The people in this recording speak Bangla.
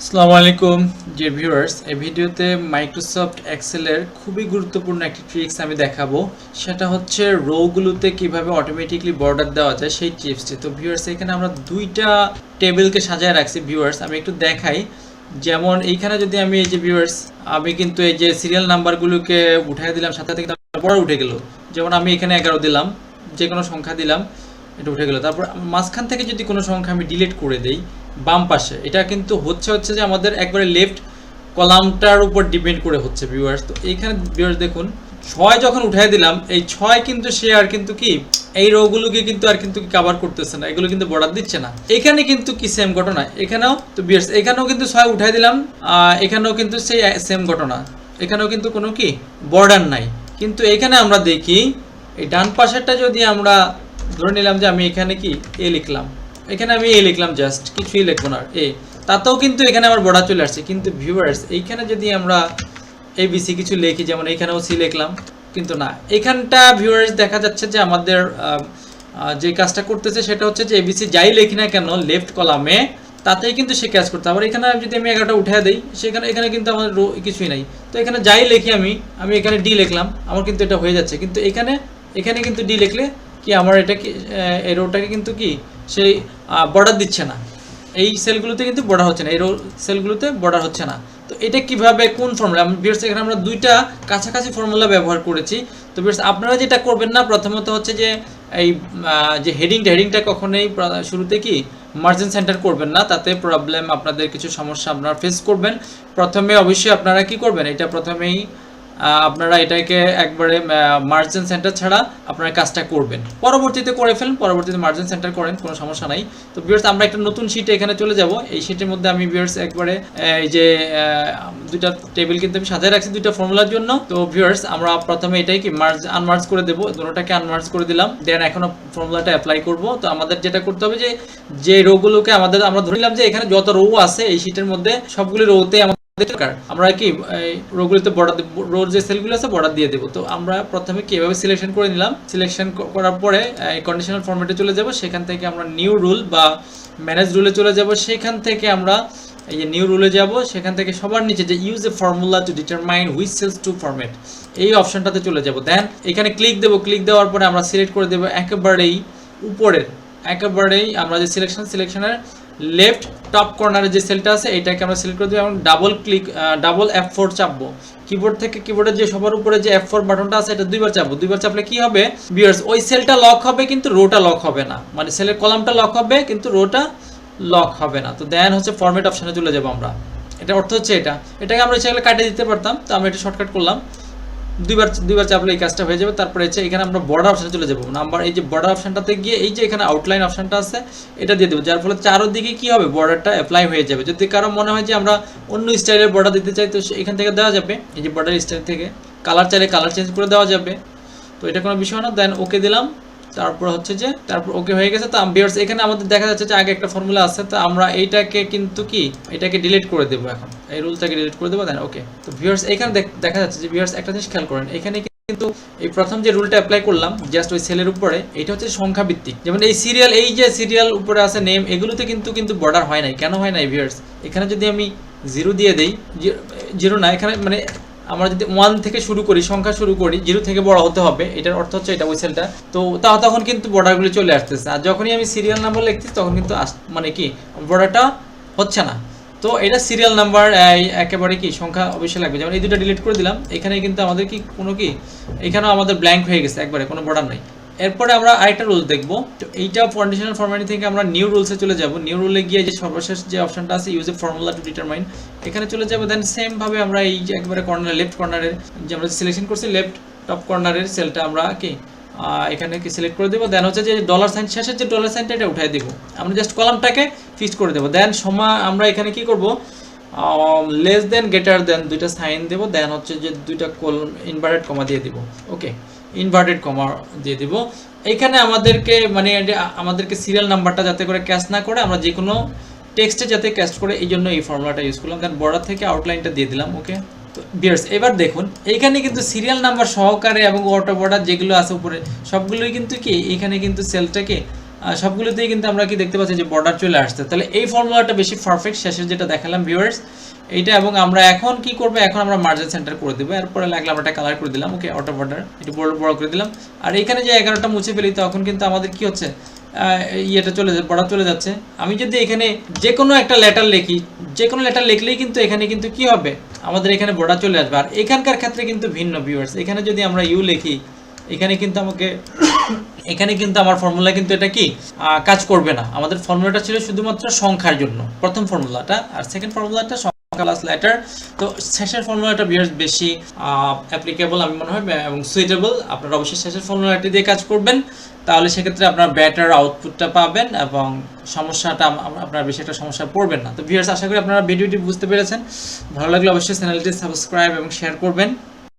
আসসালামু আলাইকুম যে ভিউয়ার্স, এই ভিডিওতে মাইক্রোসফট এক্সেলের খুবই গুরুত্বপূর্ণ একটি ট্রিক্স আমি দেখাবো। সেটা হচ্ছে রোগুলোতে কিভাবে অটোমেটিকলি বর্ডার দেওয়া যায় সেই টিপসটি। তো ভিউয়ার্স, এখানে আমরা দুইটা টেবিলকে সাজায় রাখছি। ভিউয়ার্স, আমি একটু দেখাই। যেমন এইখানে যদি আমি এই যে ভিউয়ার্স, আমি কিন্তু এই যে সিরিয়াল নাম্বারগুলোকে উঠাই দিলাম, সাথে সাথে বর্ডার উঠে গেল। যেমন আমি এখানে 11 দিলাম, যে কোনো সংখ্যা দিলাম, এটা উঠে গেল। তারপর মাঝখান থেকে যদি কোনো সংখ্যা আমি ডিলিট করে দেই বাম পাশে, এটা কিন্তু হচ্ছে যে আমাদের একবারে লেফট কলামটার উপর ডিপেন্ড করে হচ্ছে ভিউয়ার্স। তো এইখানে ভিউয়ার্স দেখুন, 6 যখন উঠাই দিলাম, এই 6 কিন্তু সে আর কিন্তু কি এই রোগুলোকে কিন্তু আর কিন্তু কভার করতেছে না, এগুলো কিন্তু বর্ডার দিচ্ছে না। এখানে কিন্তু কি সেম ঘটনা, এখানেও তো ভিউয়ার্স এখানেও কিন্তু 6 উঠাই দিলাম, এখানেও কিন্তু সেই সেম ঘটনা, এখানেও কিন্তু কোনো কি বর্ডার নাই। কিন্তু এখানে আমরা দেখি এই ডান পাশেরটা যদি আমরা ধরে নিলাম যে আমি এখানে কি এ লিখলাম, এখানে আমি এ লিখলাম, জাস্ট কিছুই লিখবো না এ, তাতেও কিন্তু এখানে আমার বর্ডার চলে আসছে। কিন্তু ভিউয়ার্স এইখানে যদি আমরা এ বি সি কিছু লিখি, যেমন এখানেও সি লিখলাম, কিন্তু না, এখানটা ভিউয়ার্স দেখা যাচ্ছে যে আমাদের যে কাজটা করতেছে সেটা হচ্ছে যে এবিসি যাই লিখি না কেন লেফট কলামে, তাতেই কিন্তু সে কাজ করতে। আবার এখানে যদি আমি 11টা উঠে দিই, সেখানে এখানে কিন্তু আমার রো কিছুই নাই। তো এখানে যাই লিখি আমি এখানে ডি লিখলাম, আমার কিন্তু এটা হয়ে যাচ্ছে। কিন্তু এখানে এখানে কিন্তু ডি লিখলে কি আমার এটা কি এই রোটাকে কিন্তু কি সেই বর্ডার দিচ্ছে না, এই সেলগুলোতে কিন্তু বর্ডার হচ্ছে না, এই রো সেলগুলোতে বর্ডার হচ্ছে না। তো এটা কিভাবে, কোন ফর্মুলা, ভিউয়ার্স এখানে আমরা দুইটা কাছাকাছি ফর্মুলা ব্যবহার করেছি। তো ভিউয়ার্স আপনারা যেটা করবেন না, প্রথমত হচ্ছে যে এই যে হেডিংটা কখনোই শুরুতে কি মার্জিন সেন্টার করবেন না, তাতে প্রবলেম, আপনাদের কিছু সমস্যা আপনারা ফেস করবেন। প্রথমে অবশ্যই আপনারা কি করবেন, এটা প্রথমেই আপনারা এটাকে একবারে মার্জিন সেন্টার ছাড়া আপনারা কাজটা করবেন, পরবর্তীতে করে ফেলেন, পরবর্তীতে মার্জিন সেন্টার করেন, কোনো সমস্যা নাই। তো ভিউয়ার্স আমরা একটা নতুন শিটে এখানে চলে যাব। এই শিটের মধ্যে আমি ভিউয়ার্স একবারে এই যে দুইটা টেবিল কিন্তু আমি সাজায় রাখছি দুইটা ফর্মুলার জন্য। তো ভিউয়ার্স আমরা প্রথমে এটাই কি আনমার্জ করে দেবো, দুটোটাকে আনমার্জ করে দিলাম, দেন এখনো ফর্মুলাটা অ্যাপ্লাই করব। তো আমাদের যেটা করতে হবে যে রোগুলোকে আমরা ধরে নিলাম যে এখানে যত রো আছে এই শিটের মধ্যে সবগুলো রোতে আমরা কি রোগুলোতে বর্ডার, রোর যে সেলগুলো আছে বর্ডার দিয়ে দেবো। তো আমরা প্রথমে কি এভাবে সিলেকশন করে নিলাম, সিলেকশন করার পরে কন্ডিশনাল ফরম্যাটে চলে যাব, সেখান থেকে আমরা নিউ রুল বা ম্যানেজ রুলে চলে যাব, সেখান থেকে আমরা এই যে নিউ রুলে যাব, সেখান থেকে সবার নিচে যে use a formula to determine which cells to format, এই অপশনটাতে চলে যাব। দেন এখানে ক্লিক দেবো, ক্লিক দেওয়ার পরে আমরা সিলেক্ট করে দেবো একেবারেই উপরের, একেবারেই আমরা যে সিলেকশনের লেফট টপ কর্নারে যে সেলটা আছে এটাকে আমরা সিলেক্ট করে দেবো এবং ডাবল F4 চাপবো। কিবোর্ড থেকে কিবোর্ডের যে সবার উপরে যে F4 বাটনটা আছে এটা দুইবার চাপবো, দুইবার চাপলে কি হবে ভিউয়ার্স, ওই সেলটা লক হবে কিন্তু রোটা লক হবে না, মানে সেলের কলামটা লক হবে কিন্তু রোটা লক হবে না। তো দেন হচ্ছে ফরম্যাট অপশনে চলে যাবো আমরা, এটা অর্থ হচ্ছে এটাকে আমরা চাইলে কাটিয়ে দিতে পারতাম, তো আমরা এটা শর্টকাট করলাম, দুইবার চাপলে এই কাজটা হয়ে যাবে। তারপরে হচ্ছে এখানে আমরা বর্ডার অপশনে চলে যাবো, নাম্বার এই যে বর্ডার অপশনটাতে গিয়ে এই যে এখানে আউটলাইন অপশনটা আছে এটা দিয়ে দেবো, যার ফলে চারোদিকে কি হবে বর্ডারটা অ্যাপ্লাই হয়ে যাবে। যদি কারো মনে হয় যে আমরা অন্য স্টাইলের বর্ডার দিতে চাই, তো এখান থেকে দেওয়া যাবে, এই যে বর্ডার স্টাইল থেকে কালার চাইলে কালার চেঞ্জ করে দেওয়া যাবে। তো এটা কোনো বিষয় না, দেন ওকে দিলাম, তারপর হচ্ছে যে তারপর ওকে হয়ে গেছে। তো ভিউয়ার্স এখানে আমাদের দেখা যাচ্ছে যে আগে একটা ফর্মুলা আছে, তো আমরা এইটাকে কিন্তু কি এটাকে ডিলিট করে দেবো, এখন এই রুলটাকে ডিলিট করে দেবো, দেন ওকে। তো ভিউয়ার্স এখানে দেখা যাচ্ছে যে ভিউয়ার্স একটা জিনিস খেয়াল করেন, এখানে কিন্তু এই প্রথম যে রুলটা অ্যাপ্লাই করলাম জাস্ট ওই সেলের উপরে, এটা হচ্ছে সংখ্যা ভিত্তিক। যেমন এই সিরিয়াল, এই যে সিরিয়াল উপরে আছে নেম, এগুলোতে কিন্তু বর্ডার হয় নাই, কেন হয় নাই ভিউয়ার্স, এখানে যদি আমি 0 দিয়ে দেই, 0 না, এখানে মানে আমরা যদি 1 থেকে শুরু করি, সংখ্যা শুরু করি, 0 থেকে বড় হতে হবে, এটার অর্থ হচ্ছে এটা ওই সেলটা, তো তখন কিন্তু বর্ডারগুলো চলে আসতেছে। আর যখনই আমি সিরিয়াল নাম্বার লিখতেছি তখন কিন্তু মানে কি বর্ডারটা হচ্ছে না। তো এটা সিরিয়াল নাম্বার একেবারে কি সংখ্যা অবশ্যই লাগবে। যেমন এই দুটো ডিলিট করে দিলাম, এখানে কিন্তু আমাদের কি কোনো কি এখানেও আমাদের ব্ল্যাঙ্ক হয়ে গেছে, একবারে কোনো বর্ডার নাই। এরপরে আমরা আরেকটা রুলস দেখবো, তো এইটা কন্ডিশনাল ফরম্যাটিং থেকে আমরা নিউ রুলসে চলে যাব। নিউ রুলে গিয়ে যে সর্বশেষ যে অপশনটা আছে use a formula to determine, এখানে চলে যাব। দেন সেম ভাবে আমরা এই যে একবারে কর্নার লেফট কর্নারের যে আমরা সিলেকশন করছি লেফট টপ কর্নারের সেলটা আমরা কি এখানে কি সিলেক্ট করে দেবো। দেন হচ্ছে যে ডলার সাইন, শেষের যে ডলার সাইনটা এটা উঠাই দেবো, আমরা জাস্ট কলামটাকে ফিক্স করে দেবো। দেন আমরা এখানে কি করব, লেস দেন গ্রেটার দেন দুইটা সাইন দেবো, দেন হচ্ছে যে দুইটা ইনভার্টেড কমা দিয়ে দিব, ওকে, ইনভার্টেড কমা দিয়ে দিব। এইখানে আমাদেরকে সিরিয়াল নাম্বারটা যাতে করে ক্যাশ না করে, আমরা যে কোনো টেক্সটে যাতে ক্যাশ করে, এই জন্য এই ফর্মুলাটা ইউজ করলাম। দেন বর্ডার থেকে আউটলাইনটা দিয়ে দিলাম, ওকে। তো ভিউয়ার্স এবার দেখুন এইখানে কিন্তু সিরিয়াল নাম্বার সহকারে এবং অটো বর্ডার যেগুলো আছে উপরে সবগুলোই কিন্তু কি এখানে কিন্তু সেলটাকে সবগুলোতেই কিন্তু আমরা কি দেখতে পাচ্ছি যে বর্ডার চলে আসছে। তাহলে এই ফর্মুলাটা বেশি পারফেক্ট, শেষের যেটা দেখালাম ভিউয়ার্স এইটা। এবং আমরা এখন কি করব, এখন আমরা মার্জিন সেন্টার করে দেবো, এরপরে লাগলে আমরা একটা কালার করে দিলাম, ওকে অটো বর্ডার একটু বড় করে দিলাম। আর এখানে যে 11টা মুছে ফেলি তখন কিন্তু আমাদের কি হচ্ছে, ইয়েটা চলে যাচ্ছে, বর্ডার চলে যাচ্ছে। আমি যদি এখানে যে কোনো একটা লেটার লিখি, যে কোনো লেটার লিখলেই কিন্তু এখানে কিন্তু কি হবে, আমাদের এখানে বর্ডার চলে আসবে। আর এখানকার ক্ষেত্রে কিন্তু ভিন্ন ভিউয়ার্স, এখানে যদি আমরা ইউ লিখি এখানে কিন্তু আমাকে এখানে কিন্তু আমার ফর্মুলা কিন্তু এটা কি কাজ করবে না। আমাদের ফর্মুলাটা ছিল শুধুমাত্র সংখ্যার জন্য প্রথম ফর্মুলাটা, আর সেকেন্ড ফর্মুলাটা ক্লাস লেটার। তো শেষের ফর্মুলাটা বেশি অ্যাপ্লিকেবল আমি মনে হয় এবং সুইটেবল। আপনারা অবশ্যই শেষের ফর্মুলাটি দিয়ে কাজ করবেন, তাহলে সেক্ষেত্রে আপনার বেটার আউটপুটটা পাবেন এবং সমস্যাটা আপনার বেশি একটা সমস্যা পড়বেন না। তো ভিউয়ার্স, আশা করি আপনারা ভিডিওটি বুঝতে পেরেছেন। ভালো লাগলে অবশ্যই চ্যানেলটি সাবস্ক্রাইব এবং শেয়ার করবেন।